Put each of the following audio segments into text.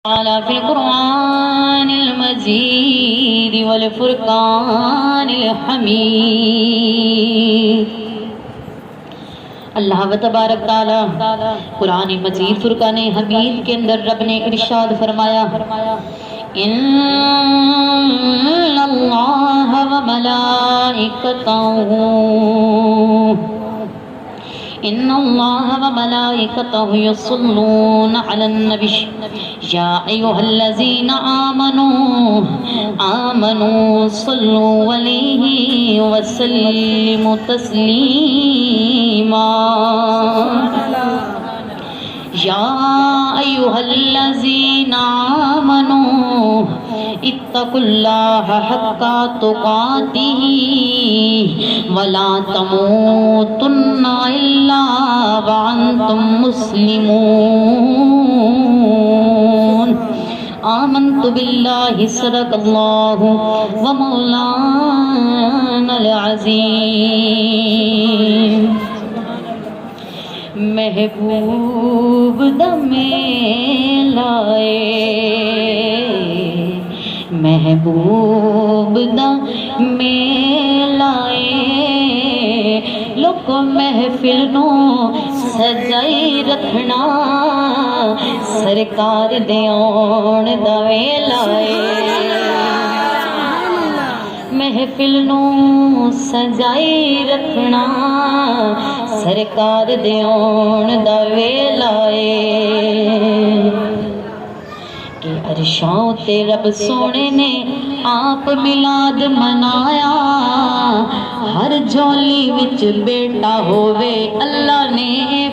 تعالى في القرآن المجيد والفرقان الحميد. اللہ تبارک تعالی قرآن مجید فرقان حمید کے اندر رب نے ارشاد فرمایا ان اللہ وملائکتہ یصلون علی النبی یا ایہا الذین آمنوا صلوا علیہ وسلموا تسلیما. یا ایہا الذین آمنوا اتقوا اللہ حق تقاتہ ولا تموتن الا وانتم مسلمون. آمنت باللہ صدق اللہ ومولانا العظیم. محبوب دم لائے محبوب دم لائے لوگ محفل نو سجائی رکھنا سرکار دے آن دا ویلا ہے. محفل نو سجائی رکھنا سرکار دے آن دا ویلا ہے کہ عرشاں تے رب سونے نے آپ میلاد منایا. ہر جولی وچ بیٹا ہووے اللہ نے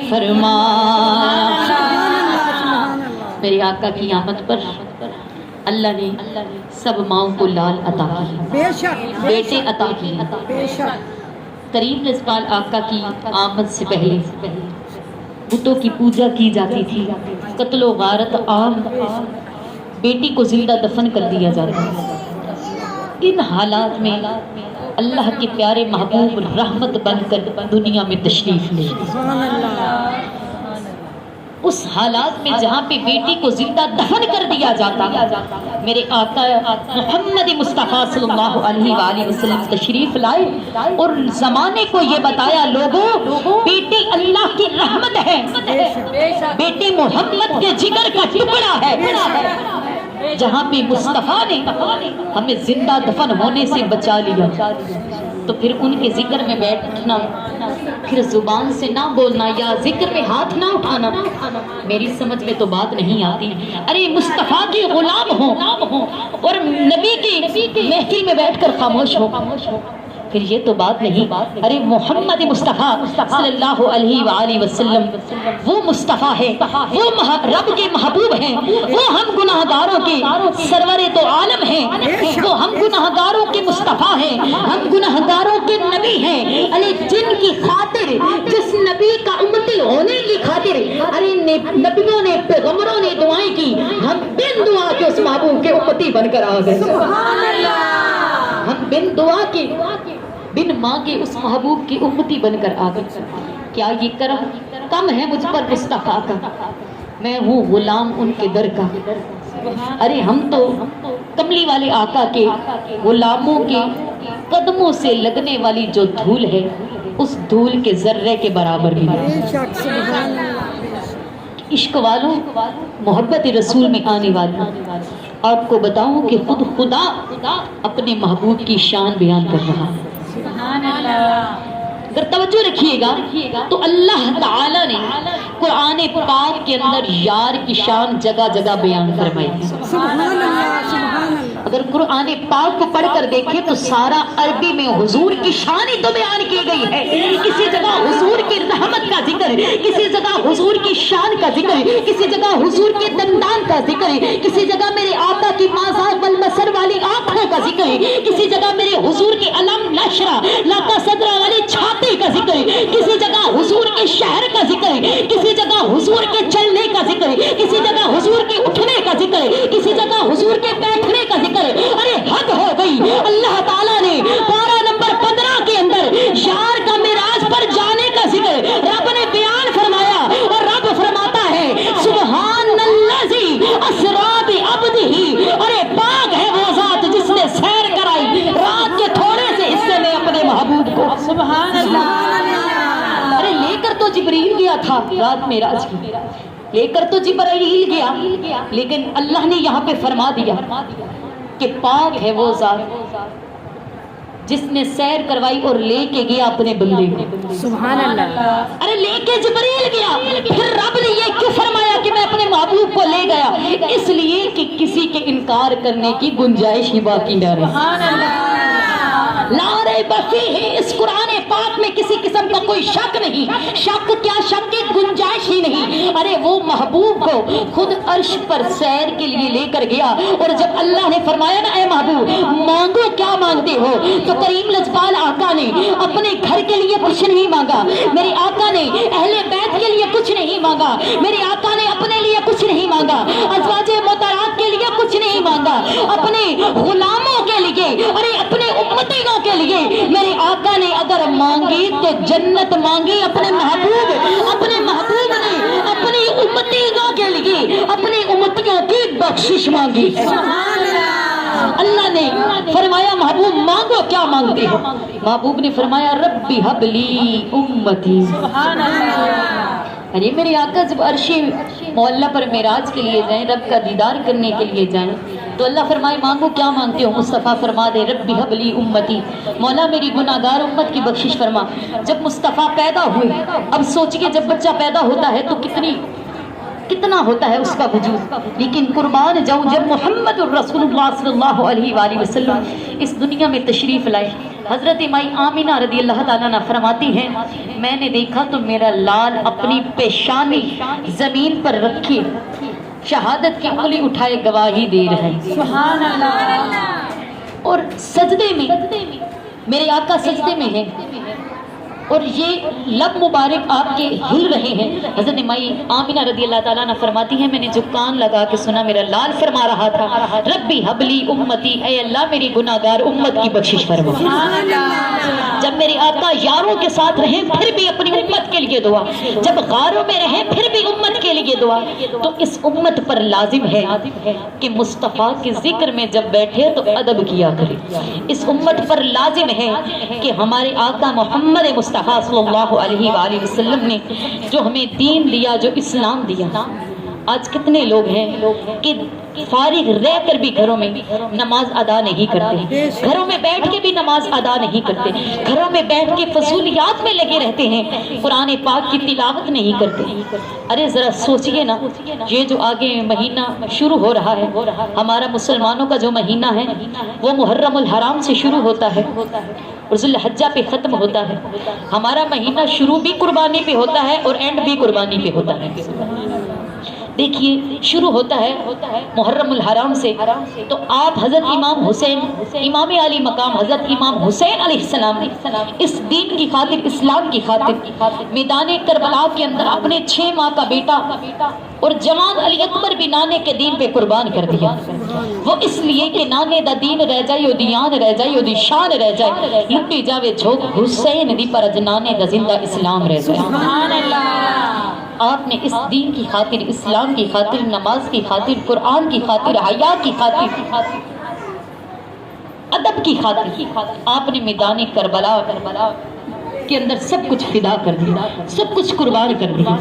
فرمایا. میرے آقا کی آمد پر اللہ نے سب ماؤں کو لال عطا کی بیٹے عطا کی. کریم رسول آقا کی آمد سے پہلے بتوں کی پوجا کی جاتی تھی. قتل و غارت عام. بیٹی کو زندہ دفن کر دیا جاتا ہے. ان حالات میں اللہ کے پیارے محبوب رحمت بن کر دنیا میں تشریف لے. اس حالات میں جہاں پہ بیٹی کو زندہ دفن کر دیا جاتا میرے آقا محمد مصطفیٰ صلی اللہ علیہ وآلہ وسلم تشریف لائے اور زمانے کو یہ بتایا لوگوں بیٹی اللہ کی رحمت ہے. بیٹی محمد کے جگر کا ٹکڑا ہے. جہاں پہ مصطفیٰ نے ہمیں زندہ دفن ہونے سے بچا لیا تو پھر ان کے ذکر میں بیٹھنا پھر زبان سے نہ بولنا یا ذکر پہ ہاتھ نہ اٹھانا میری سمجھ میں تو بات نہیں آتی. ارے مصطفیٰ کے غلام ہو اور نبی کی محفل میں بیٹھ کر خاموش ہو پھر یہ تو بات نہیں. ارے محمد مصطفیٰ صلی اللہ علیہ وآلہ وسلم وہ مصطفیٰ ہے وہ رب کے محبوب ہیں وہ ہم گناہگاروں کے سرور تو عالم ہیں وہ ہم گناہگاروں کے مصطفیٰ ہیں ہم گناہگاروں کے نبی ہیں. ارے جن کی خاطر جس نبی کا امتی ہونے کی خاطر ارے نبیوں نے پیغمبروں نے دعائیں کی ہم بن دعا کے اس محبوب کے امتی بن کر آ گئے. ہم بن دعا کے بن ماں کے اس محبوب کی امتی بن کر آ گئے. کیا یہ کرم کم ہے مجھ پر مصطفیٰ کا؟ میں ہوں غلام ان کے در کا. ارے ہم تو کملی والے آقا کے غلاموں کے قدموں سے لگنے والی جو دھول ہے اس دھول کے ذرے کے برابر بھی نہیں. عشق والوں محبت رسول میں آنے والی آپ کو بتاؤں کہ خود خدا اپنے محبوب کی شان بیان کر رہا ہے. اگر توجہ رکھیے گا تو اللہ تعالی نے قرآن پاک کے اندر یار کی شان جگہ جگہ بیان فرمائی ہے. اگر قرآن پاک کو پڑھ کر دیکھیں تو سارا عربی میں حضور کی شان ہی تو بیان کی گئی ہے. کسی جگہ حضور کی رحمت کا ذکر کسی جگہ حضور کی شان کا ذکر کسی جگہ حضور کے دندان کا ذکر کسی جگہ میرے آقا کی مازاق والبصر والی آنکھوں کا ذکر کسی جگہ میرے حضور کے علم نشرہ لاقا صدرہ والی چھاتی کا ذکر کسی جگہ حضور کے شہر کا ذکر کسی جگہ حضور کے چلنے کا ذکر کسی جگہ حضور کے اٹھنے کا ذکر کسی جگہ حضور کے بیٹھنے کا ذکر. ارے حد ہو گئی. اللہ تعالیٰ نے پارہ نمبر 15 کے اندر یار کا معراج پر جانے کا ذکر رب نے بیان فرمایا اور رب فرماتا ہے سبحان الذی اسریٰ سبحان اللہ۔ ارے لے کر تو جبریل گیا تھا رات معراج کی، لے کر تو جبرائیل گیا، لیکن اللہ نے یہاں پہ فرما دیا کہ پاک ہے وہ ذات جس نے سیر کروائی اور لے کے گیا اپنے بندے کو۔ سبحان اللہ۔ ارے لے کے جبریل گیا، پھر رب نے یہ کیوں فرمایا کہ میں اپنے محبوب کو لے گیا؟ اس لیے کہ کسی کے انکار کرنے کی گنجائش ہی باقی نہ رہے۔ سبحان اللہ۔ لا ریب فیہ، اس قرآن پاک میں کسی قسم کا کوئی شک نہیں، شک کیا، شک کی گنجائش ہی نہیں۔ ارے وہ محبوب کو خود عرش پر سیر کے لیے لے کر گیا، اور جب اللہ نے فرمایا نا اے محبوب مانگو کیا مانگتے ہو، تو کریم لجپال آقا نے اپنے گھر کے لیے کچھ نہیں مانگا، میرے آقا نے اہل بیت کے لیے کچھ نہیں مانگا، میرے آقا نے اپنے لیے کچھ نہیں مانگا، ازواج مطہرات کے لیے کچھ نہیں مانگا، اپنے غلاموں کے لیے، ارے اپنے امتیوں کے لیے میرے آقا نے اگر مانگی تو جنت مانگی، اپنے محبوب نے اپنی امتیوں کے لیے اپنی امتیوں کی بخشش مانگی۔ اللہ نے فرمایا محبوب مانگو کیا مانگتے ہو؟ محبوب نے فرمایا ربی حب لی امتی۔ سبحان اللہ۔ ارے میرے آقا جب عرش معلیٰ پر معراج کے لیے جائیں، رب کا دیدار کرنے کے لیے جائیں، تو اللہ فرمائے مانگو کیا مانگتے ہو؟ مصطفیٰ فرما دے ربی حب لی امتی، مولا میری گناہگار امت کی بخشش فرما۔ جب مصطفیٰ پیدا ہوئے، اب سوچئے جب بچہ پیدا ہوتا ہے تو کتنا ہوتا ہے اس کا وجود، لیکن قربان جاؤں جب محمد الرسول اللہ صلی اللہ علیہ وآلہ وسلم اس دنیا میں تشریف لائے، حضرت مائی آمینہ رضی اللہ تعالیٰ عنہ فرماتی ہیں میں نے دیکھا تو میرا لال اپنی پیشانی زمین پر رکھی شہادت کی انگلی اٹھائے گواہی دے رہے ہیں۔ سبحان اللہ۔ اور سجدے میں میرے آقا سجدے میں ہیں، اور یہ لب مبارک آپ کے ہل رہے ہیں۔ حضرت مائی آمینہ رضی اللہ تعالیٰ عنہ فرماتی ہیں میں نے جو کان لگا کے سنا میرا لال فرما رہا تھا ربی حبلی امتی، اے اللہ میری گناہگار امت کی بخشش فرما۔ جب میرے آقا یاروں کے ساتھ رہیں پھر بھی اپنی امت کے لیے دعا، جب غاروں میں رہیں پھر بھی امت کے لیے دعا، تو اس امت پر لازم ہے کہ مصطفیٰ کے ذکر میں جب بیٹھے تو ادب کیا کرے۔ اس امت پر لازم ہے کہ ہمارے آقا محمد مصطفیٰ صلی اللہ علیہ وآلہ وسلم نے جو ہمیں دین دیا، جو اسلام دیا، آج کتنے لوگ ہیں کہ فارغ رہ کر بھی گھروں میں نماز ادا نہیں کرتے، گھروں میں بیٹھ کے بھی نماز ادا نہیں کرتے، گھروں میں بیٹھ کے فضولیات میں لگے رہتے ہیں، قرآن پاک کی تلاوت نہیں کرتے۔ ارے ذرا سوچئے نا، یہ جو آگے مہینہ شروع ہو رہا ہے، ہمارا مسلمانوں کا جو مہینہ ہے وہ محرم الحرام سے شروع ہوتا ہے اور ذی الحجہ پہ ختم ہوتا ہے۔ ہمارا مہینہ شروع بھی قربانی پہ ہوتا ہے اور اینڈ بھی قربانی پہ ہوتا ہے۔ دیکھیے شروع ہوتا ہے محرم الحرام سے، تو آپ حضرت امام حسین امام علی مقام حضرت امام حسین علیہ السلام اس دین کی خاطر، اسلام کی خاطر میدان کربلا کے اندر اپنے 6 ماہ کا بیٹا اور جوان علی اکبر بھی نانے کے دین پہ قربان کر دیا۔ وہ اس لیے کہ نانے دا دین رہ جائے، دی آن رہ جائے، دی شان رہ جائے، لٹی جاوے جھوک حسین دی پر جنانے دا زندہ اسلام رہ جائے۔ سبحان اللہ۔ آپ نے اس دین کی خاطر، اسلام کی خاطر، نماز کی خاطر، قرآن کی خاطر، حیا کی خاطر، ادب کی خاطر آپ نے میدان کربلا کے اندر سب کچھ فدا کر دیا، سب کچھ قربان کر دیا۔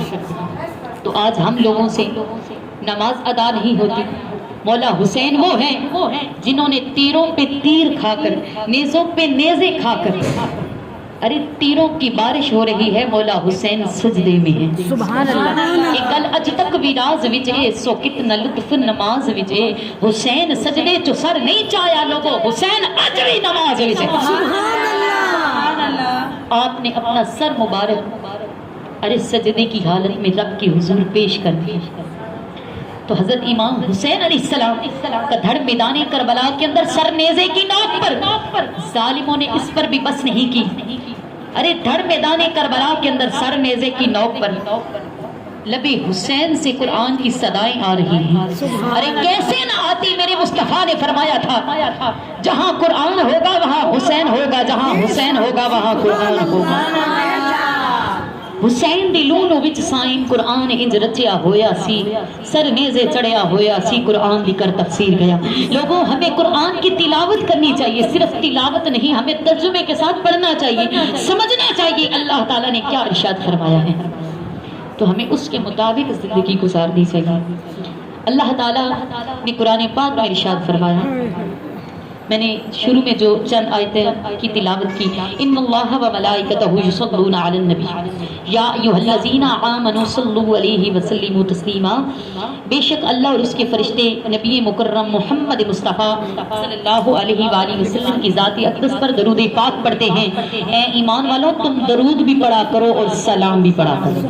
تو آج ہم لوگوں سے نماز ادا نہیں ہوتی۔ مولا حسین وہ ہیں جنہوں نے تیروں پہ تیر کھا کر، نیزوں پہ نیزے کھا کر، ارے تیروں کی بارش ہو رہی ہے، مولا حسین سجدے میں ہیں۔ سبحان اللہ۔ ایک گل اج تک بھی راز وچ اے سو کتنا لطف نماز وچ اے، حسین سجدے چو سر نہیں چایا لوگو، حسین اج بھی نماز وچ ہے۔ سبحان اللہ۔ آپ نے اپنا سر مبارک ارے سجدے کی حالت میں رب کی حضور پیش کر دیا، تو حضرت امام حسین علیہ السلام کا دھڑ میدان کربلا کے اندر سر نیزے کی نوک پر، ظالموں نے اس پر بھی بس نہیں کی، ارے دھڑ میدان کربلا کے اندر سر نیزے کی نوک پر لبی حسین سے قرآن کی صدائیں آ رہی ہیں۔ ارے کیسے نہ آتی، میرے مصطفیٰ نے فرمایا تھا جہاں قرآن ہوگا وہاں حسین ہوگا، جہاں حسین ہوگا وہاں قرآن ہوگا۔ حسین دی لونو وچ سائیں قرآن انج رچیا ہویا سی، سر نیزے چڑھیا ہویا سی، قرآن دی کر تفسیر گیا۔ لوگوں ہمیں قرآن کی تلاوت کرنی چاہیے، صرف تلاوت نہیں، ہمیں ترجمے کے ساتھ پڑھنا چاہیے، سمجھنا چاہیے اللہ تعالیٰ نے کیا ارشاد فرمایا ہے، تو ہمیں اس کے مطابق زندگی گزارنی چاہیے۔ اللہ تعالیٰ نے قرآن پاک میں ارشاد فرمایا، میں نے شروع میں جو چند آیتیں کی تلاوت کی، ان اللہ و ملائکتہ یصلون علی النبی یا ایھا الذین آمنوا صلوا علیہ وسلموا تسلیما، بے شک اللہ اور اس کے فرشتے نبی مکرم محمد مصطفیٰ صلی اللہ علیہ وآلہ وسلم کی ذات اقدس پر درود پاک پڑھتے ہیں۔ اے ایمان والوں تم درود بھی پڑھا کرو اور سلام بھی پڑھا کرو۔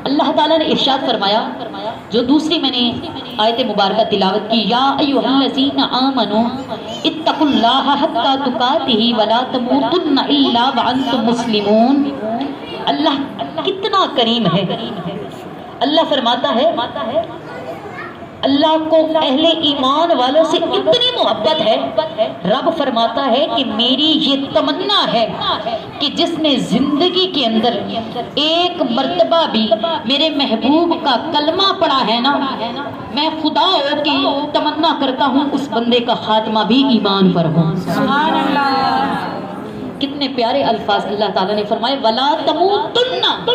اللہ تعالیٰ نے ارشاد فرمایا، جو دوسری میں نے آیت مبارکہ تلاوت کی، یا ایھا الذین آمنوا اتقوا اللہ حق تقاتہ ولا تموتن الا وانتم مسلمون۔ اللہ کتنا کریم ہے، اللہ فرماتا ہے اللہ کو اہل ایمان والوں سے اتنی محبت ہے، رب فرماتا ہے کہ میری یہ تمنا ہے کہ جس نے زندگی کے اندر ایک مرتبہ بھی میرے محبوب کا کلمہ پڑھا ہے نا، میں خدا ہو کے تمنا کرتا ہوں اس بندے کا خاتمہ بھی ایمان پر ہو۔ سبحان اللہ، کتنے پیارے الفاظ اللہ تعالیٰ نے فرمائے، وَلَا تَمُوتُنَّ۔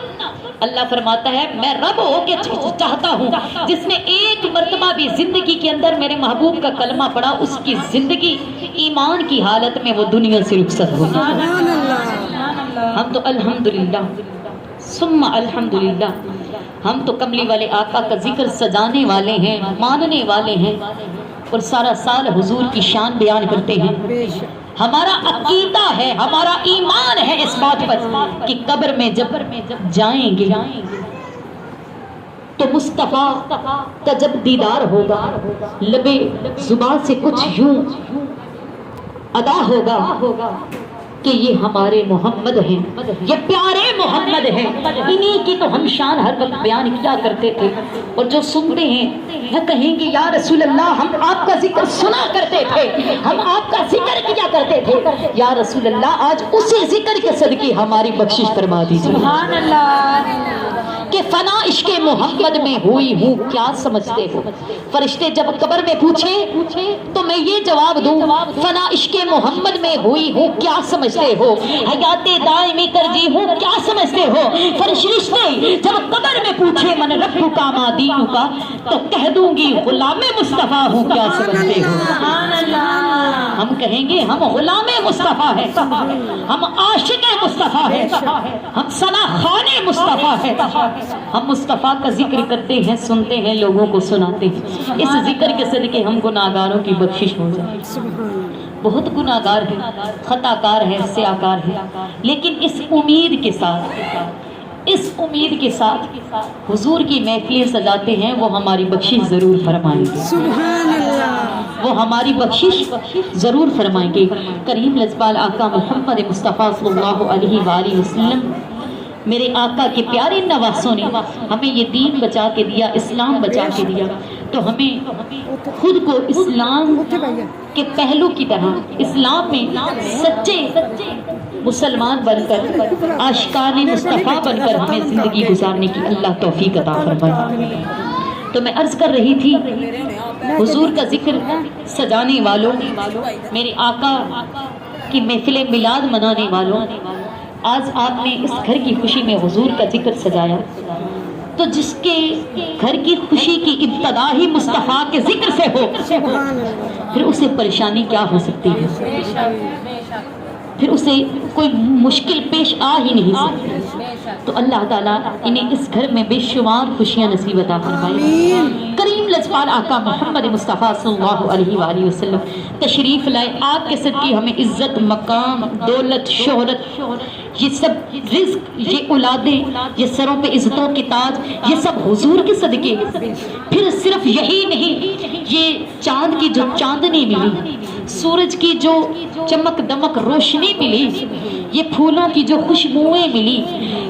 اللہ فرماتا ہے میں رب ہو کے چاہتا ہوں جس نے ایک مرتبہ بھی زندگی کے اندر میرے محبوب کا کلمہ پڑھا، اس کی زندگی ایمان کی حالت میں وہ دنیا سے رخصت ہو۔ ہم تو الحمدللہ ثم الحمدللہ، ہم تو کملی والے آقا کا ذکر سجانے والے ہیں، ماننے والے ہیں، اور سارا سال حضور کی شان بیان کرتے ہیں۔ ہمارا عقیدہ ہے، ہمارا ایمان ہے اس بات پر کہ قبر میں جب جائیں گے تو مصطفیٰ کا جب دیدار ہوگا، لبے زبان سے کچھ یوں ادا ہوگا کہ یہ ہمارے محمد ہیں، یہ پیارے محمد ہیں، انہی کی تو ہم شان ہر وقت بیان کیا کرتے تھے، اور جو سنتے ہیں وہ کہیں گے یا رسول اللہ ہم آپ کا ذکر سنا کرتے تھے، ہم آپ کا ذکر کیا کرتے تھے، یا رسول اللہ آج اسی ذکر کے صدقے ہماری بخشش فرما دیجیے۔ سبحان اللہ، کہ فنا عشق محمد میں ہوئی ہوں کیا سمجھتے ہو۔ فرشتے جب قبر میں پوچھے تو میں یہ جواب دوں، فنا عشق محمد میں ہوئی ہوں کیا سمجھتے ہو، حیات دائمی ترجیح ہوں کیا سمجھتے ہو۔ فرشتے جب قبر میں پوچھے من رب کا ما دین کا، تو کہہ دوں گی غلام مصطفیٰ ہوں کیا سمجھتے ہو۔ ہم کہیں گے ہم غلام مصطفیٰ ہیں، ہم عاشق مصطفیٰ ہیں، ہم ثنا خوان مصطفیٰ ہیں، ہم مصطفیٰ کا ذکر کرتے ہیں، سنتے ہیں، لوگوں کو سناتے ہیں، اس ذکر کے صدقے ہم گناہگاروں کی بخشش ہو جائے۔ بہت گناہگار ہے، خطا کار ہے، سیاکار ہے، لیکن اس امید کے ساتھ حضور کی محفلیں سجاتے ہیں، وہ ہماری بخشش ضرور فرمائیں گے۔ سبحان اللہ، وہ ہماری بخشش ضرور فرمائیں گے۔ کریم لجپال آقا محمد مصطفیٰ صلی اللہ علیہ وآلہ وسلم، میرے آقا کے پیارے نواسوں نے ہمیں یہ دین بچا کے دیا، اسلام بچا کے دیا، تو ہمیں خود کو اسلام کے پہلو کی طرح اسلام میں سچے مسلمان بن کر، عاشقان مصطفیٰ بن کر ہمیں زندگی گزارنے کی اللہ توفیق عطا فرمائے۔ تو میں عرض کر رہی تھی، حضور کا ذکر سجانے والوں، میرے آقا کی محفل میلاد منانے والوں، آج آپ نے اس گھر کی خوشی میں حضور کا ذکر سجایا، تو جس کے گھر کی خوشی کی ابتدا ہی مصطفیٰ کے ذکر سے ہو، پھر اسے پریشانی کیا ہو سکتی ہے، پھر اسے کوئی مشکل پیش آ ہی نہیں سکتی۔ تو اللہ تعالیٰ انہیں اس گھر میں بے شمار خوشیاں نصیب عطا فرمائے۔ کریم لجپال آقا محمد مصطفیٰ صلی اللہ علیہ وآلہ وسلم تشریف لائے، آپ کے صدقے ہمیں عزت، مقام، دولت، شہرت، یہ سب رزق، یہ اولادیں، یہ سروں پہ عزتوں کے تاج، یہ سب حضور کے صدقے۔ پھر صرف یہی نہیں، یہ چاند کی جو چاندنی ملی، سورج کی جو چمک دمک روشنی ملی، یہ پھولوں کی جو خوشبوئیں ملی،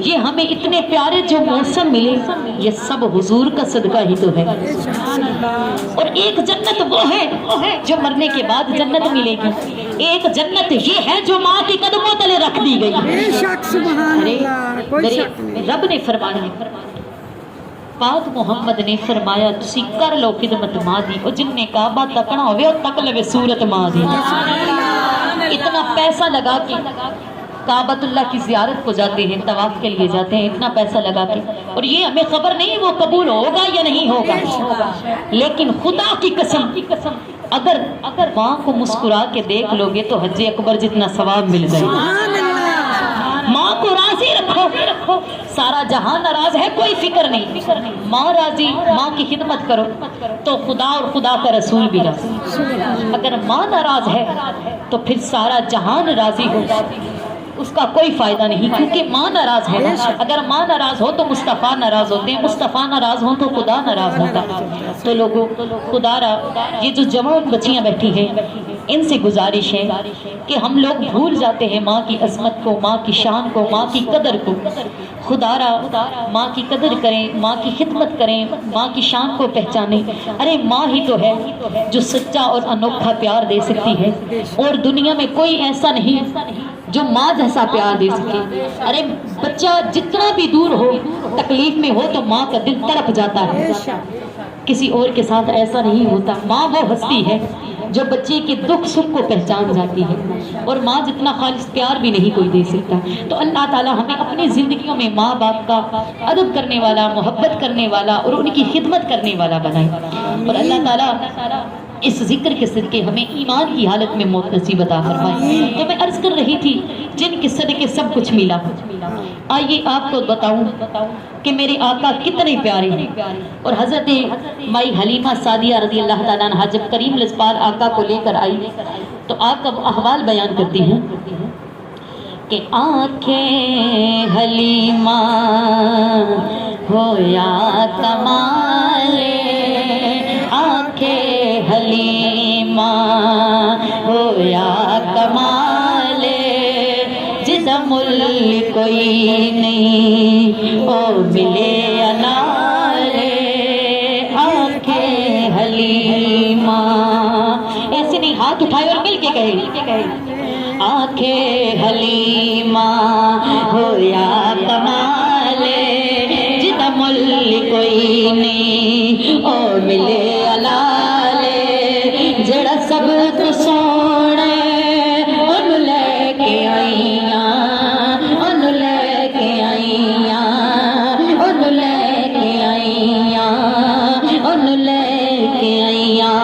یہ ہمیں اتنے پیارے جو موسم ملے، یہ سب حضور کا صدقہ ہی تو ہے۔ اور ایک جنت وہ ہے جو مرنے کے بعد جنت ملے گی، ایک جنت یہ ہے جو ماں کے قدموں تلے رکھ دی گئی۔ میرے رب نے فرمایا، پاک محمد نے فرمایا تسی کر لو خدمت ماں دی، اور جن نے کعبہ تکنا ہوئے اور تک لوے صورت ماں دی۔ اتنا پیسہ لگا کے کعبۃ اللہ کی زیارت کو جاتے ہیں، طواف کے لیے جاتے ہیں، اتنا پیسہ لگا کے، اور یہ ہمیں خبر نہیں وہ قبول ہوگا یا نہیں ہوگا، لیکن خدا کی قسم اگر ماں کو مسکرا کے دیکھ لو گے تو حج اکبر جتنا ثواب مل جائے گا۔ ماں کو راضی رکھو، سارا جہان ناراض ہے کوئی فکر نہیں، ماں راضی، ماں کی خدمت کرو تو خدا اور خدا کا رسول بھی راضی۔ اگر ماں ناراض ہے تو پھر سارا جہان راضی ہوگا، اس کا کوئی فائدہ نہیں، کیونکہ ماں ناراض ہے۔ اگر ماں ناراض ہو تو مصطفیٰ ناراض ہوتے ہیں، مصطفیٰ ناراض ہوں تو خدا ناراض ہوتا ہے۔ تو لوگوں خدا را یہ جو جوان بچیاں بیٹھی ہیں ان سے گزارش ہے کہ ہم لوگ بھول جاتے ہیں ماں کی عظمت کو، ماں کی شان کو، ماں کی قدر کو۔ خدا را ماں کی قدر کریں، ماں کی خدمت کریں، ماں کی شان کو پہچانیں۔ ارے ماں ہی تو ہے جو سچا اور انوکھا پیار دے سکتی ہے، اور دنیا میں کوئی ایسا نہیں جو ماں جیسا پیار دے سکے۔ ارے بچہ جتنا بھی دور ہو، تکلیف میں ہو تو ماں کا دل تڑپ جاتا ہے، کسی اور کے ساتھ ایسا نہیں ہوتا۔ ماں وہ ہستی ہے جو بچے کے دکھ سکھ کو پہچان جاتی ہے، اور ماں جتنا خالص پیار بھی نہیں کوئی دے سکتا۔ تو اللہ تعالیٰ ہمیں اپنی زندگیوں میں ماں باپ کا ادب کرنے والا، محبت کرنے والا اور ان کی خدمت کرنے والا بنائے، اور اللہ تعالیٰ اس ذکر کے صدقے ہمیں ایمان کی حالت میں موت نصیب عطا فرمائے۔ تو میں عرض کر رہی تھی جن کے صدقے سب کچھ ملا، آئیے آپ کو بتاؤں کہ میرے آقا کتنے پیارے ہیں۔ اور حضرت مائی حلیمہ سعدیہ رضی اللہ تعالیٰ عنہا جب کریم لذپال آقا کو لے کر آئی تو آقا احوال بیان کرتی ہیں کہ آنکھیں حلیمہ ہو یا کمال، آنکھیں حلیمہ ہو یا کمال، جدا ملک کوئی نہیں او ملے انال، آنکھیں حلیمہ۔ ایسے نہیں، ہاتھ اٹھائے اور مل کے کہے، آنکھیں حلیمہ ہو یا کمال، جدا ملک کوئی نہیں او ملے انال، جڑا سب تو سونے ان لے کے آئیاں، ان لے کے آئیاں، ان لے کے آئیاں، ان لے کے آئیاں،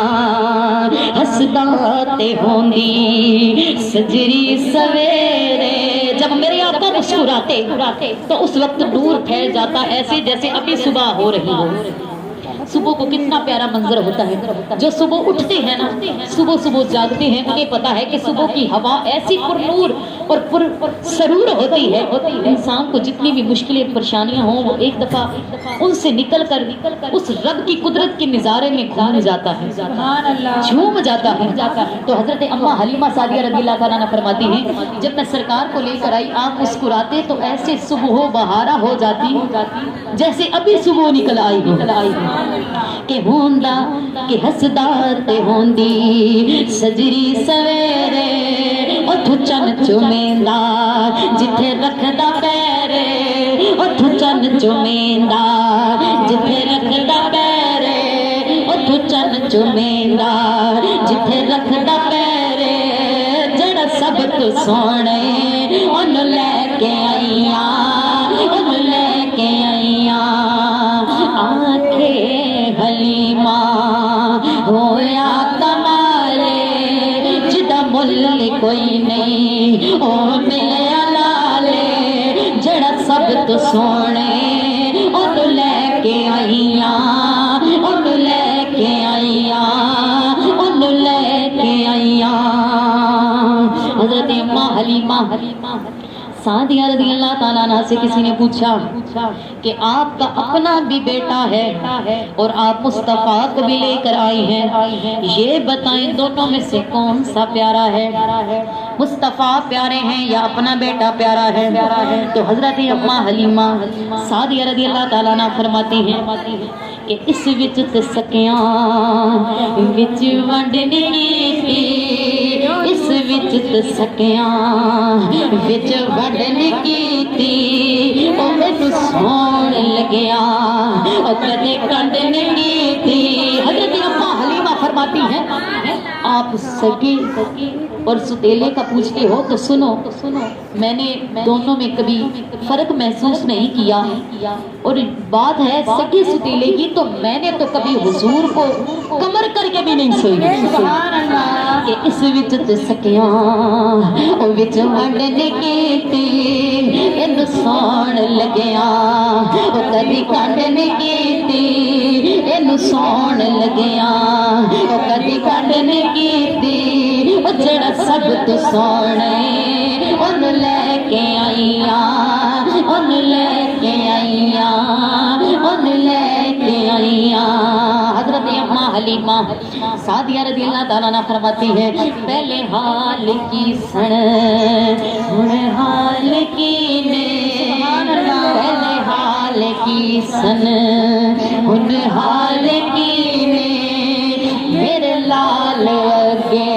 ہسداتے ہوندی سجری سویرے۔ جب میرے آقا مسکراتے تو اس وقت نور پھیل جاتا ایسے جیسے ابھی صبح ہو رہی ہو۔ صبح کو کتنا پیارا منظر ہوتا ہے، جو صبح اٹھتے ہیں نا، صبح جاگتے ہیں، انہیں پتا ہے کہ صبح کی ہوا ایسی پر نور اور پر سرور ہوتی ہے، انسان کو جتنی بھی مشکلیں پریشانیاں ہوں وہ ایک دفعہ ان سے نکل کر اس رب کی قدرت کے نظارے میں گھوم جاتا ہے، جھوم جاتا ہے۔ تو حضرت اماں حلیمہ سعدیہ رضی اللہ تعالیٰ عنہ فرماتی ہیں جب میں سرکار کو لے کر آئی آپ مسکراتے تو ایسے صبح بہارا ہو جاتی جیسے ابھی صبح نکل آئی ہو، کہ ہوندا کہ ہسدات ہوندی سجری سویرے، اتھو چن چومیندا جتھے رکھدا پیرے، اتھو چن چومیندا جتھے رکھدا پیرے، اتھو چن چومیندا جتھے رکھدا پیرے، جڑا سب تو سونے ان لے کے آئیاں، ان لے کے آئیاں، آنکھیں حلیمہ ہو یا کمالے، جدا مل کوئی نہیں او ملے لالے، جڑا سب تو سونے ان لے کے آئیاں، ان لے کے آئیاں، ان لے کے آئیاں۔ حضرت اماں حلیمہ سعدیہ رضی اللہ تعالیٰ عنہ سے کسی نے پوچھا کہ آپ کا اپنا بھی بیٹا ہے اور آپ مصطفیٰ کو بھی لے کر آئی ہیں، یہ بتائیں دونوں میں سے کون سا پیارا ہے؟ مصطفیٰ پیارے ہیں یا اپنا بیٹا پیارا ہے؟ تو حضرت اماں حلیمہ سعدیہ رضی اللہ تعالیٰ عنہ فرماتی ہیں کہ اس وچ تے سکیاں وچ ونڈنی تھی، اس وچ تے سکیاں وچ ونڈنی تھی، او مینوں سون لگیا او کدے کنڈنی تھی۔ حضرت اماں حلیمہ فرماتی ہیں آپ سگے اور ستیلے کا پوچھتے ہو تو سنو، میں نے دونوں میں کبھی فرق محسوس نہیں کیا، اور بات ہے سگے ستیلے کی تو میں نے تو کبھی حضور کو کمر کر کے بھی نہیں سوئی کہ اس وچ تے سکیاں او وچ ونڈنے کیتی، این سون لگیا او کدی کنڈنے کیتی، این سون لگیا او کدی کنڈنے کیتی، او جڑا سب تو سونے اون لے کے آئیاں، اون لے کے آئیاں، اون لے کے آئیاں۔ حضرت اماں حلیمہ سعدیہ رضی اللہ تعالیٰ عنہ فرماتی ہے پہلے حال کی سن ہن حال کی نے، پہلے حال کی سن ہن حال کی نے، میرے لال اگے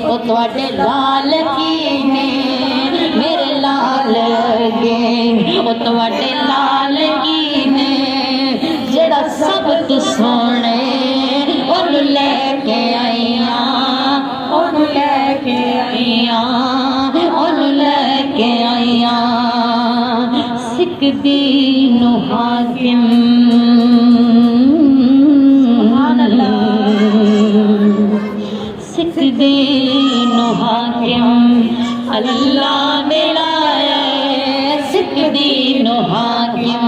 او تواڈے لال کی نے، میرے لال اگے او تواڈے لال کی نے، جڑا سب تو سونے اون لے کے آئیاں، اون لے کے آئیاں، اون لے کے آئیاں۔ سکھ دین حاکم سبحان اللہ، سکھ دین حاکم اللہ نے لایا، سکھ دین حاکم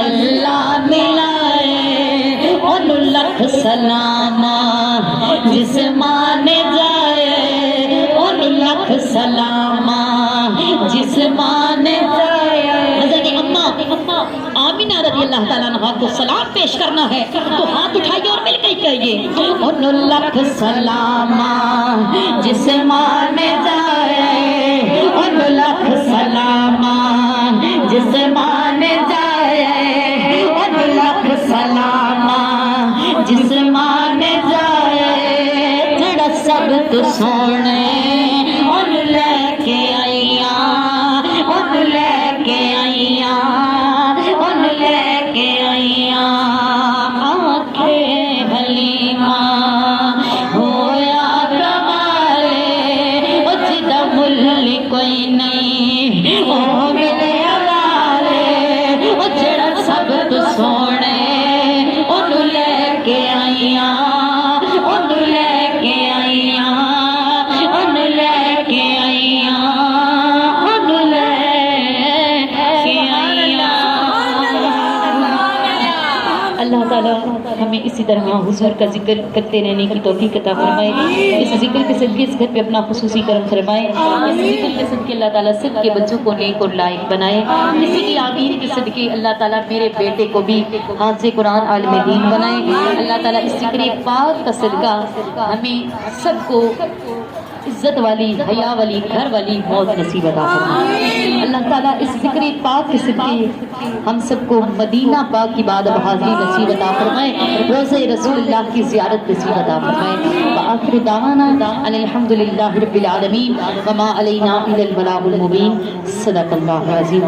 اللہ نے لایا، اون لکھ سلام جس مانے جائے، اون لکھ سلام جس مانے جائے۔ حضرت اماں آمینہ رضی اللہ تعالیٰ عنہ کو سلام پیش کرنا ہے تو ہاتھ اٹھائیے اور مل کے کہیے اون لکھ سلام جس مانے جائے، اون لکھ سلام جس مانے جائے، اون لکھ سلام جس مانے جائے، جڑا سب تو سونے اون لے کے آئیاں، اون لے کے آئیاں، اون لے کے آئیاں۔ آنکھیں حلیمہ ہویا کمالے، او جدا مل کوئی نہیں او ملے حوالے، او جڑا سب تو سونے اون لے کے آئیاں، اون لے کے آئیاں، اون لے کے آئیاں، اون لے کے آئیاں۔ اللہ تعالیٰ ہمیں اسی طرح حضور کا ذکر کرتے رہنے کی توفیق عطا فرمائے، اس ذکر کے صدقے اس گھر پہ اپنا خصوصی کرم فرمائے، اس ذکر کے صدقے اللہ تعالیٰ سب کے بچوں کو نیک اور لائق بنائے، اسی کی آمین کے صدقے اللہ تعالیٰ میرے بیٹے کو بھی حافظ قرآن عالم دین بنائے۔ اللہ تعالیٰ اس ذکر پاک کا صدقہ ہمیں سب کو عزت والی حیا والی گھر والی موت نصیب عطا فرمائے۔ اللہ تعالیٰ اس ذکر پاک کے صدقے ہم سب کو مدینہ پاک کی بعد اب حاضری نصیب عطا فرمائے، روضہ رسول اللہ کی زیارت نصیب عطا فرمائے۔ وآخر دعوانا ان الحمد للہ رب العالمین وما علینا الا البلاغ المبین۔ صدق اللہ العظیم۔